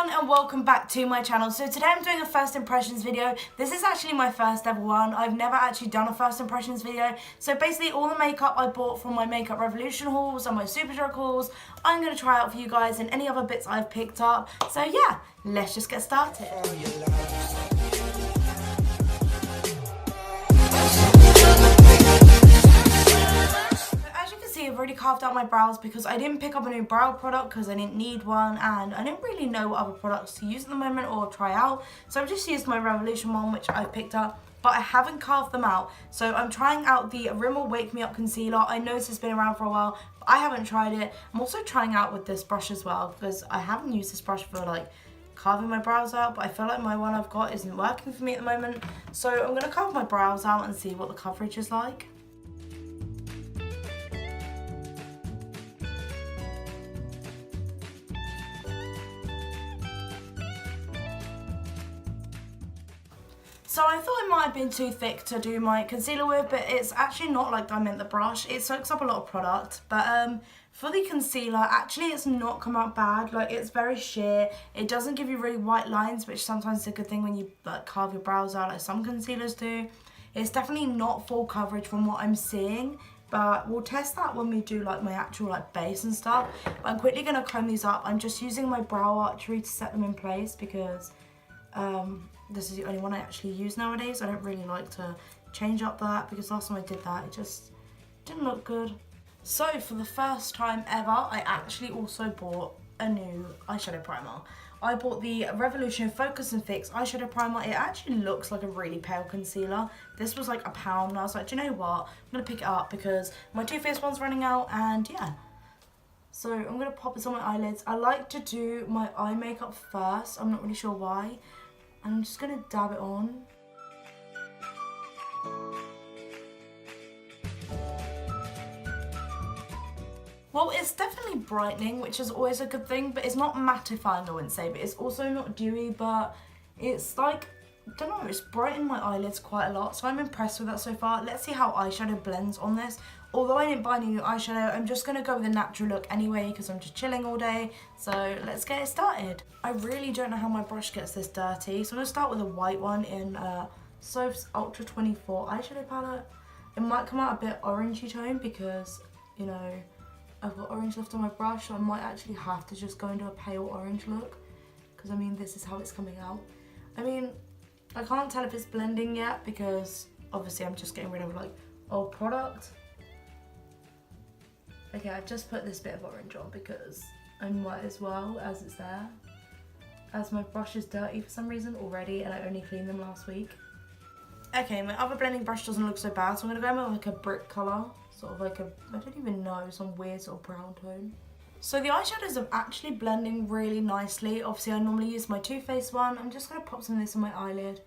everyone and welcome back to my channel. So today I'm doing a first impressions video. This is actually my first ever one. I've never actually done a first impressions video. So basically all the makeup I bought from my Makeup Revolution hauls and my Superdrug hauls, I'm going to try out for you guys and any other bits I've picked up. So yeah, let's just get started. I've already carved out my brows because I didn't pick up a new brow product because I didn't need one and I didn't really know what other products to use at the moment or try out. So I've just used my Revolution one, which I picked up, but I haven't carved them out. So I'm trying out the Rimmel Wake Me Up Concealer. I know this has been around for a while, but I haven't tried it. I'm also trying out with this brush as well because I haven't used this brush for like carving my brows out, but I feel like my one I've got isn't working for me at the moment. So I'm going to carve my brows out and see what the coverage is like. So I thought it might have been too thick to do my concealer with, but it's actually not like I meant the brush. It soaks up a lot of product, but for the concealer, actually it's not come out bad. Like, it's very sheer. It doesn't give you really white lines, which sometimes is a good thing when you like carve your brows out like some concealers do. It's definitely not full coverage from what I'm seeing, but we'll test that when we do like my actual like base and stuff. But I'm quickly going to comb these up. I'm just using my brow archery to set them in place because this is the only one I actually use nowadays. I don't really like to change up that because last time I did that, it just didn't look good. So for the first time ever, I actually also bought a new eyeshadow primer. I bought the Revolution Focus and Fix eyeshadow primer. It actually looks like a really pale concealer. This was like £1 and I was like, do you know what? I'm going to pick it up because my Too Faced one's running out and yeah. So I'm going to pop this on my eyelids. I like to do my eye makeup first. I'm not really sure why. And I'm just going to dab it on. Well, it's definitely brightening, which is always a good thing, but it's not mattifying, I wouldn't say, but it's also not dewy, but it's like, I don't know, it's brightened my eyelids quite a lot, so I'm impressed with that so far. Let's see how eyeshadow blends on this. Although I didn't buy any new eyeshadow, I'm just going to go with a natural look anyway because I'm just chilling all day. So let's get it started. I really don't know how my brush gets this dirty. So I'm going to start with a white one in Soph's Ultra 24 eyeshadow palette. It might come out a bit orangey tone because, you know, I've got orange left on my brush. So I might actually have to just go into a pale orange look. Because, I mean, this is how it's coming out. I mean, I can't tell if it's blending yet because, obviously, I'm just getting rid of, like, old product. Okay, I've just put this bit of orange on because I might as well as it's there. As my brush is dirty for some reason already and I only cleaned them last week. Okay, my other blending brush doesn't look so bad, so I'm going to go with like a brick colour. Sort of like a, I don't even know, some weird sort of brown tone. So the eyeshadows are actually blending really nicely. Obviously I normally use my Too Faced one. I'm just going to pop some of this on my eyelid.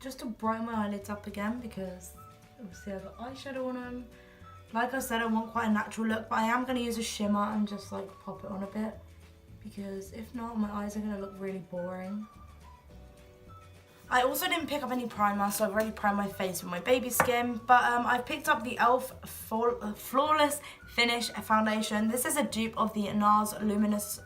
Just to brighten my eyelids up again because obviously I've got eyeshadow on them. Like I said, I want quite a natural look, but I am going to use a shimmer and just like pop it on a bit because if not, my eyes are going to look really boring. I also didn't pick up any primer, so I've already primed my face with my baby skin, but I've picked up the e.l.f. Flawless Finish Foundation. This is a dupe of the NARS Luminous,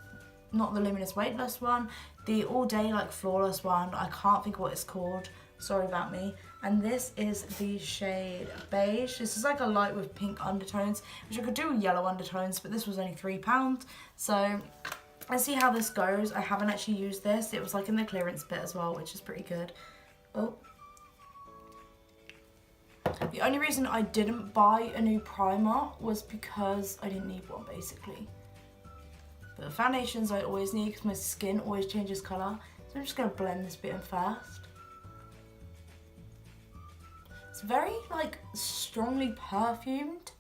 not the Luminous Weightless one, the all day like flawless one. I can't think what it's called. Sorry about me. And this is the shade Beige. This is like a light with pink undertones, which I could do with yellow undertones, but this was only £3. So let's see how this goes. I haven't actually used this. It was like in the clearance bit as well, which is pretty good. Oh. The only reason I didn't buy a new primer was because I didn't need one, basically. But the foundations I always need because my skin always changes colour. So I'm just going to blend this bit in first. It's very, like, strongly perfumed.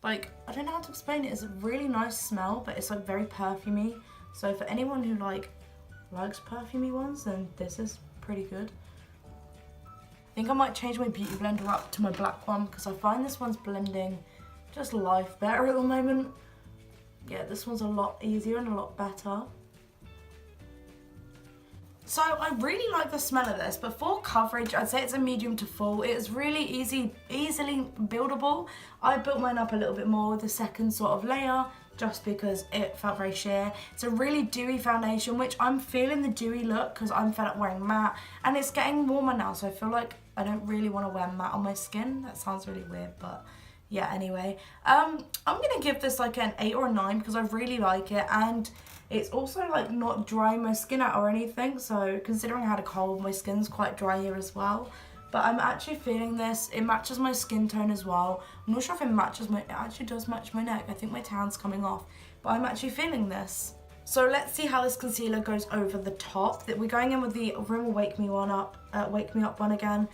Like, I don't know how to explain it. It's a really nice smell, but it's, like, very perfumey. So for anyone who, like, likes perfumey ones, then this is pretty good. I think I might change my beauty blender up to my black one because I find this one's blending just life better at the moment. Yeah, this one's a lot easier and a lot better. So I really like the smell of this, but for coverage, I'd say it's a medium to full. It's really easily buildable. I built mine up a little bit more with the second sort of layer, just because it felt very sheer. It's a really dewy foundation, which I'm feeling the dewy look because I'm fed up wearing matte, and it's getting warmer now, so I feel like I don't really want to wear matte on my skin. That sounds really weird, but yeah, anyway. I'm gonna give this like an 8 or a 9 because I really like it, and it's also like not drying my skin out or anything, so considering I had a cold, my skin's quite dry here as well. But I'm actually feeling this. It matches my skin tone as well. I'm not sure if it actually does match my neck. I think my tan's coming off, but I'm actually feeling this. So let's see how this concealer goes over the top. We're going in with the Rimmel Wake Me Up one again.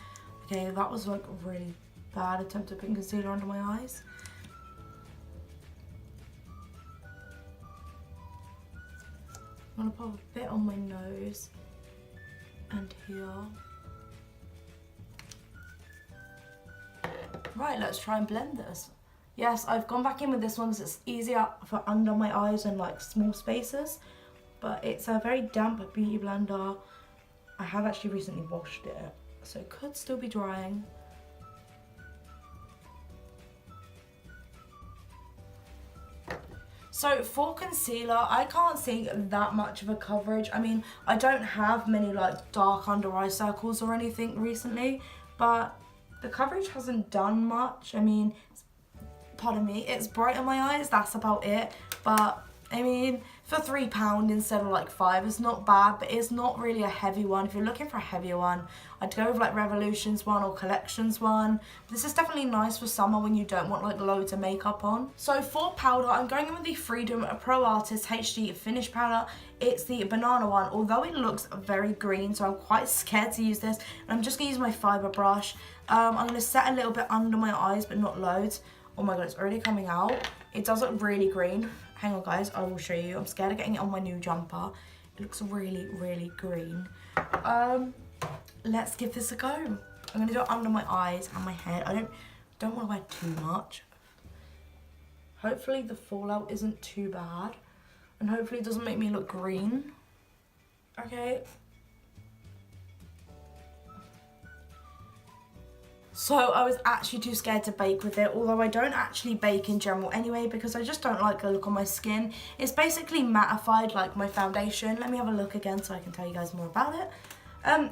Okay, that was like a really bad attempt at putting concealer under my eyes. I'm gonna pop a bit on my nose and here. Right, let's try and blend this. Yes, I've gone back in with this one because it's easier for under my eyes and like small spaces. But it's a very damp beauty blender. I have actually recently washed it, so it could still be drying. So for concealer, I can't see that much of a coverage. I mean, I don't have many like dark under eye circles or anything recently, but the coverage hasn't done much. I mean, pardon me, it's bright on my eyes, that's about it. But I mean, for £3 instead of like £5, it's not bad, but it's not really a heavy one. If you're looking for a heavier one, I'd go with like Revolutions one or Collections one. This is definitely nice for summer when you don't want like loads of makeup on. So for powder, I'm going in with the Freedom Pro Artist HD Finish Powder. It's the banana one, although it looks very green, so I'm quite scared to use this. And I'm just gonna use my fiber brush. I'm gonna set a little bit under my eyes, but not loads. Oh my god, it's already coming out. It does look really green. Hang on guys, I will show you. I'm scared of getting it on my new jumper. It looks really, really green. Let's give this a go. I'm gonna do it under my eyes and my head. I don't want to wear too much. Hopefully the fallout isn't too bad. And hopefully it doesn't make me look green. Okay. So I was actually too scared to bake with it, although I don't actually bake in general anyway because I just don't like the look on my skin. It's basically mattified like my foundation. Let me have a look again so I can tell you guys more about it.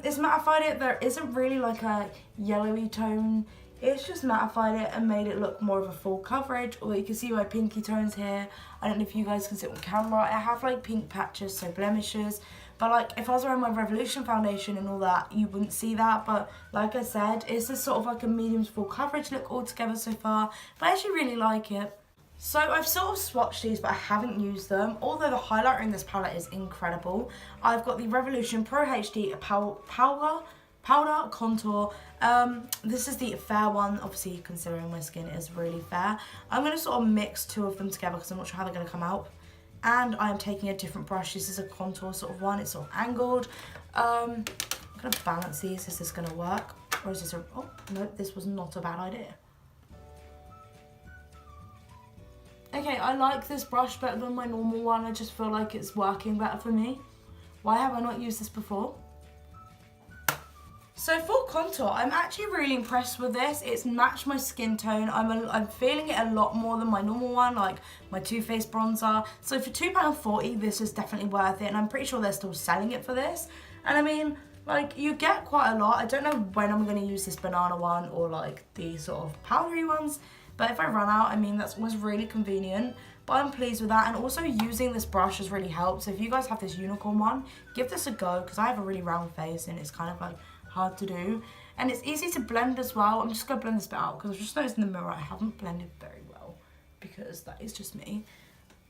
It's mattified it. There isn't really like a yellowy tone. It's just mattified it and made it look more of a full coverage. Or you can see my pinky tones here. I don't know if you guys can see it on camera. I have like pink patches, so blemishes. But like if I was wearing my Revolution foundation and all that, you wouldn't see that. But like I said, it's just sort of like a medium to full coverage look altogether so far. But I actually really like it. So I've sort of swatched these, but I haven't used them. Although the highlighter in this palette is incredible. I've got the Revolution Pro HD powder contour. This is the fair one. Obviously, considering my skin is really fair, I'm going to sort of mix two of them together because I'm not sure how they're going to come out. And I am taking a different brush. This is a contour sort of one. It's sort of angled. I'm going to balance these. Is this going to work? Or is this a... Oh, no, this was not a bad idea. Okay, I like this brush better than my normal one. I just feel like it's working better for me. Why have I not used this before? So for contour, I'm actually really impressed with this. It's matched my skin tone. I'm feeling it a lot more than my normal one, like my Too Faced bronzer. So for £2.40, this is definitely worth it. And I'm pretty sure they're still selling it for this. And I mean, like, you get quite a lot. I don't know when I'm going to use this banana one or like the sort of powdery ones. But if I run out, I mean, that's always really convenient. But I'm pleased with that. And also using this brush has really helped. So if you guys have this unicorn one, give this a go. Because I have a really round face and it's kind of like hard to do, and it's easy to blend as well. I'm just gonna blend this bit out because I've just noticed in the mirror I haven't blended very well because that is just me,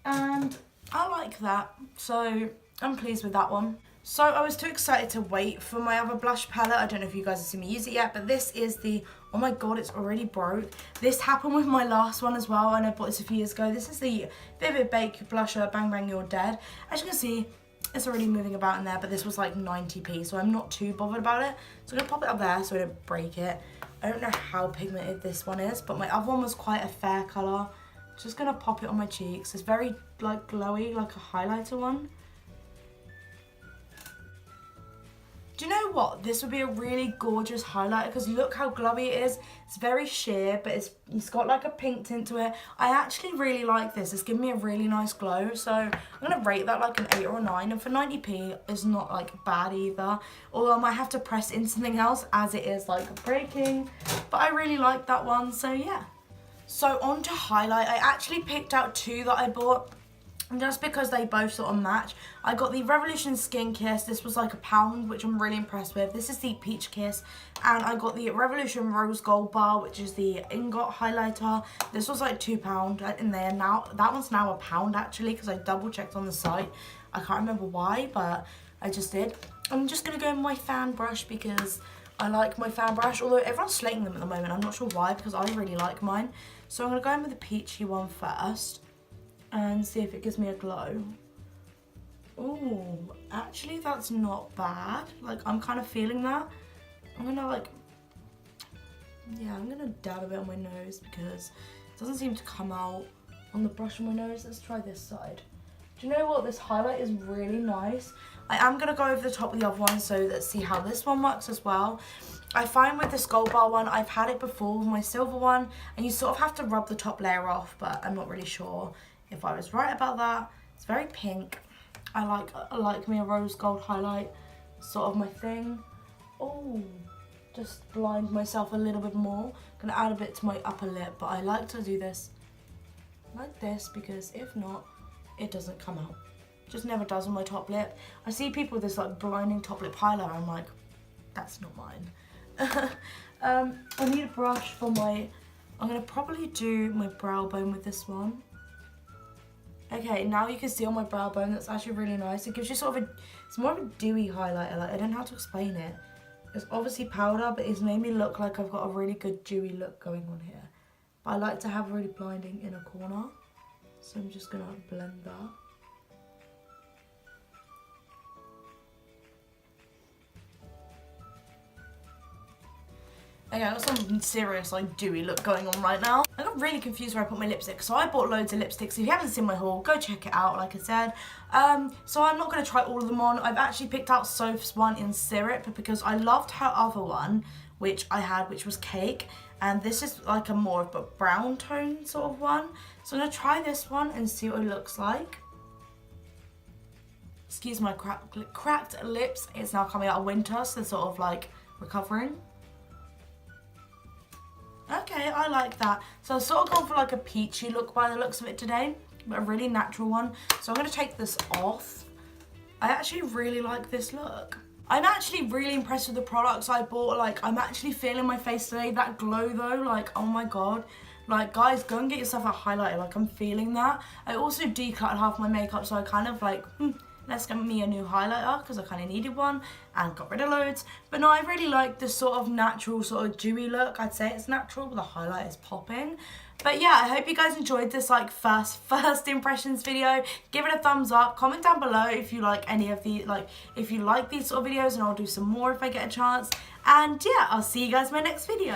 and I like that, so I'm pleased with that one. So I was too excited to wait for my other blush palette. I don't know if you guys have seen me use it yet, but this is the, oh my god, it's already broke. This happened with my last one as well, and I bought this a few years ago. This is the Vivid Bake Blusher Bang Bang You're Dead. As you can see, it's already moving about in there, but this was like 90p, so I'm not too bothered about it. So I'm gonna pop it up there so I don't break it. I don't know how pigmented this one is, but my other one was quite a fair colour. Just gonna pop it on my cheeks. It's very like glowy, like a highlighter one. Do you know what? This would be a really gorgeous highlighter because look how glowy it is. It's very sheer, but it's got like a pink tint to it. I actually really like this. It's giving me a really nice glow. So I'm going to rate that like an 8 or a 9. And for 90p, it's not like bad either. Although I might have to press in something else as it is like breaking. But I really like that one. So yeah. So on to highlight. I actually picked out 2 that I bought. Just because they both sort of match. I got the Revolution Skin Kiss. This was like £1, which I'm really impressed with. This is the Peach Kiss. And I got the Revolution Rose Gold Bar, which is the ingot highlighter. This was like £2 in there. Now that one's now £1 actually, because I double checked on the site. I can't remember why, but I just did. I'm just going to go with my fan brush because I like my fan brush. Although everyone's slating them at the moment. I'm not sure why, because I really like mine. So I'm going to go in with the peachy one first and see if it gives me a glow. Oh, actually that's not bad. Like, I'm kind of feeling that. I'm gonna like, yeah, I'm gonna dab a bit on my nose because it doesn't seem to come out on the brush on my nose. Let's try this side. Do you know what? This highlight is really nice. I am gonna go over the top of the other one, so let's see how this one works as well. I find with this gold bar one, I've had it before with my silver one, and you sort of have to rub the top layer off, but I'm not really sure if I was right about that. It's very pink. I like me a rose gold highlight, sort of my thing. Oh, just blind myself a little bit more. Gonna add a bit to my upper lip, but I like to do this like this because if not, it doesn't come out. Just never does on my top lip. I see people with this like blinding top lip highlighter. I'm like, that's not mine. I need a brush for my, I'm gonna probably do my brow bone with this one. Okay, now you can see on my brow bone, that's actually really nice. It gives you sort of it's more of a dewy highlighter. Like, I don't know how to explain it. It's obviously powder, but it's made me look like I've got a really good dewy look going on here. But I like to have a really blinding inner corner. So I'm just gonna blend that. Okay, I've got some serious like dewy look going on right now. I got really confused where I put my lipstick, so I bought loads of lipsticks. If you haven't seen my haul, go check it out, like I said. So I'm not going to try all of them on. I've actually picked out Soph's one in Syrup because I loved her other one, which I had, which was Cake. And this is like a more of a brown tone sort of one. So I'm going to try this one and see what it looks like. Excuse my cracked lips. It's now coming out of winter, so they're sort of like recovering. Okay, I like that. So I've sort of gone for like a peachy look by the looks of it today, but a really natural one. So I'm going to take this off. I actually really like this look. I'm actually really impressed with the products I bought. Like, I'm actually feeling my face today. That glow though, like, oh my god. Like, guys, go and get yourself a highlighter. Like, I'm feeling that. I also decluttered half my makeup, so I kind of like, let's get me a new highlighter because I kind of needed one and got rid of loads. But no, I really like this sort of natural, sort of dewy look. I'd say it's natural, but the highlight is popping. But yeah, I hope you guys enjoyed this like first impressions video. Give it a thumbs up. Comment down below if you like any of the, like, if you like these sort of videos, and I'll do some more if I get a chance. And yeah, I'll see you guys in my next video.